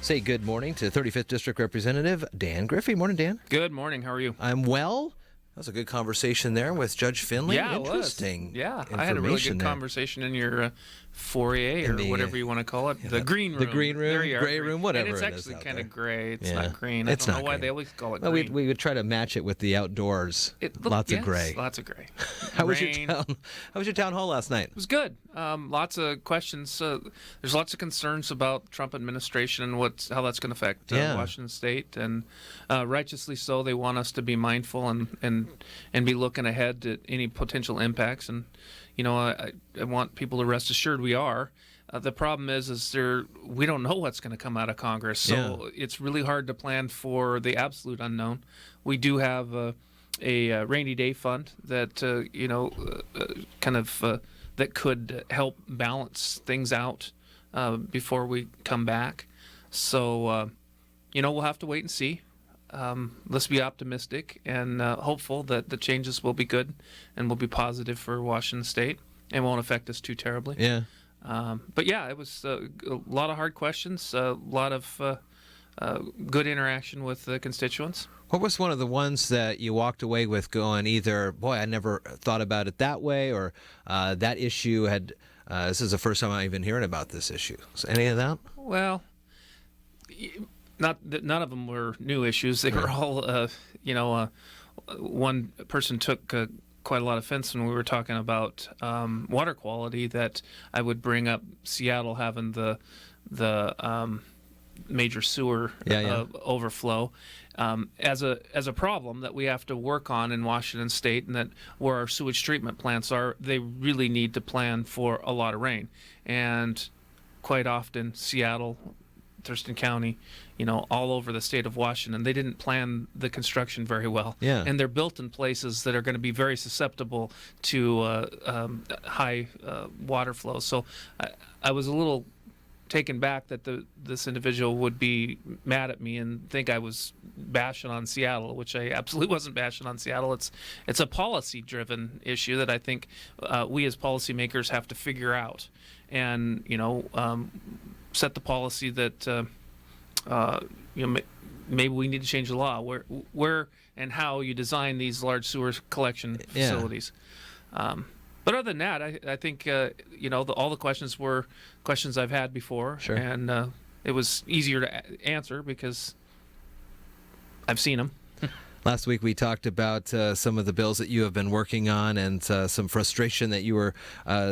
Say good morning to 35th District Representative Dan Griffey. Morning, Dan. Good morning. How are you? I'm well. That was a good conversation there with Judge Finley. Yeah, Interesting. it was. Yeah, I had a really good conversation in your foyer or whatever you want to call it. Yeah, the green room. The green room, there you are. gray room, whatever and it is. it's actually kind of gray. It's Yeah. not green. It's I don't not know why green. they always call it Well, green. we would try to match it with the outdoors. Lots of gray. Lots of gray. How was your town hall last night? It was good. Lots of questions. There's lots of concerns about Trump administration and how that's going to affect Washington State, and righteously so. They want us to be mindful and be looking ahead at any potential impacts. And I want people to rest assured we are. The problem is we don't know what's going to come out of Congress, so it's really hard to plan for the absolute unknown. We do have a rainy day fund that that could help balance things out before we come back. So we'll have to wait and see. Let's be optimistic and hopeful that the changes will be good and will be positive for Washington State and won't affect us too terribly. Yeah. But yeah, it was a lot of hard questions, a lot of good interaction with the constituents. What was one of the ones that you walked away with going either, boy, I never thought about it that way, or that issue had, this is the first time I'm even hearing about this issue. So any of that? Well, none of them were new issues. They were all, one person took quite a lot of offense when we were talking about water quality, that I would bring up Seattle having the major sewer overflow as a problem that we have to work on in Washington State, and that where our sewage treatment plants are, they really need to plan for a lot of rain. And quite often, Seattle, Thurston County, all over the state of Washington, they didn't plan the construction very well. Yeah. And they're built in places that are going to be very susceptible to high water flow. So I was a little taken back that this individual would be mad at me and think I was bashing on Seattle, which I absolutely wasn't bashing on Seattle. It's a policy-driven issue that I think we as policymakers have to figure out, and set the policy that maybe we need to change the law where and how you design these large sewer collection facilities. But other than that, I think all the questions were questions I've had before, and it was easier to answer because I've seen them. Last week we talked about some of the bills that you have been working on, and some frustration that you were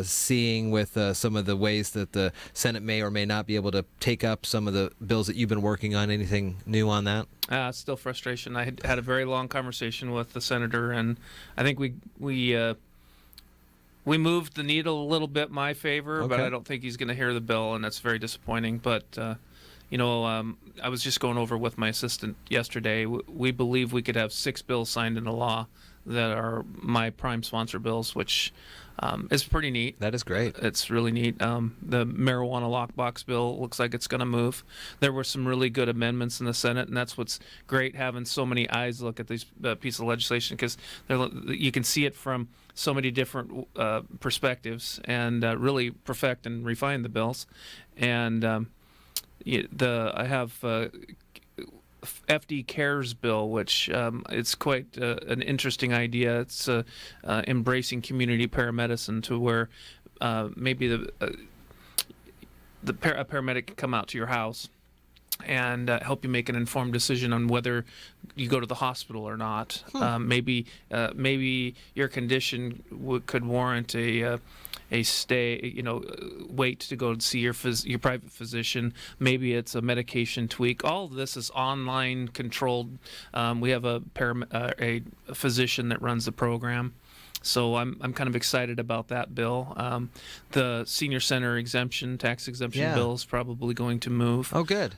seeing with some of the ways that the Senate may or may not be able to take up some of the bills that you've been working on. Anything new on that? Still frustration. I had a very long conversation with the senator, and I think we moved the needle a little bit my favor, but I don't think he's going to hear the bill, and that's very disappointing. But I was just going over with my assistant yesterday. We believe we could have 6 bills signed into law that are my prime sponsor bills, which is pretty neat. That is great. It's really neat. The marijuana lockbox bill looks like it's going to move. There were some really good amendments in the Senate, and that's what's great, having so many eyes look at this piece of legislation, because you can see it from so many different perspectives and really perfect and refine the bills. And I have FD Cares bill, which it's quite an interesting idea. It's embracing community paramedicine to where maybe a paramedic can come out to your house and help you make an informed decision on whether you go to the hospital or not. Maybe your condition could warrant a stay, wait to go to see your private physician. Maybe it's a medication tweak. All of this is online controlled. We have a physician that runs the program. So I'm kind of excited about that bill. The senior center tax exemption bill is probably going to move. Oh, good.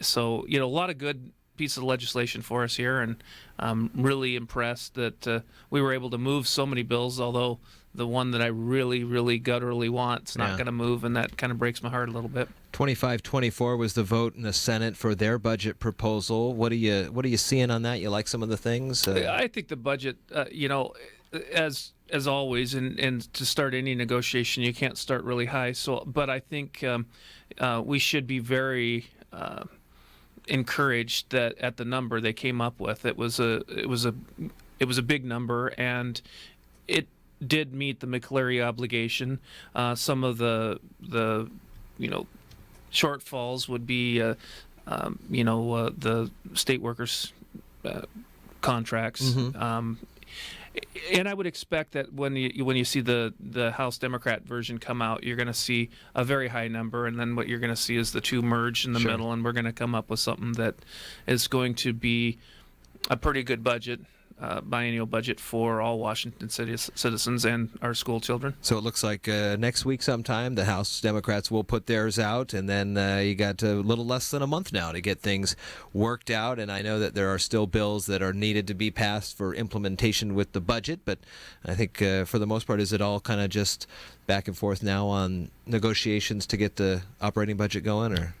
So a lot of good pieces of legislation for us here, and I'm really impressed that we were able to move so many bills, although the one that I really, really gutturally want is not going to move, and that kind of breaks my heart a little bit. 25-24 was the vote in the Senate for their budget proposal. What are you seeing on that? You like some of the things? I think the budget, as always, and to start any negotiation, you can't start really high. But I think we should be very encouraged that at the number they came up with. It was a big number, and it did meet the McCleary obligation. Some of the shortfalls would be the state workers contracts. Mm-hmm. And I would expect that when you see the House Democrat version come out, you're going to see a very high number, and then what you're going to see is the two merge in the Sure. middle, and we're going to come up with something that is going to be a pretty good budget, biennial budget for all Washington City citizens and our school children. So it looks like next week sometime the House Democrats will put theirs out, and then you got a little less than a month now to get things worked out. And I know that there are still bills that are needed to be passed for implementation with the budget, but I think for the most part, is it all kind of just back and forth now on negotiations to get the operating budget going, or?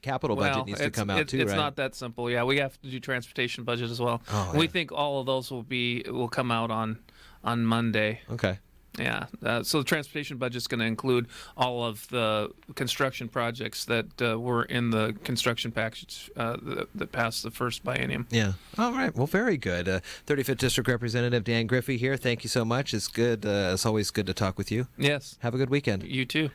Capital budget needs to come out too, it's right? not that simple. Yeah, we have to do transportation budget as well. Oh, We yeah. think all of those will come out on Monday. Okay. Yeah. So the transportation budget is going to include all of the construction projects that were in the construction package that passed the first biennium. Yeah. All right. Well, very good. 35th District Representative Dan Griffey here. Thank you so much. It's good. It's always good to talk with you. Yes. Have a good weekend. You too.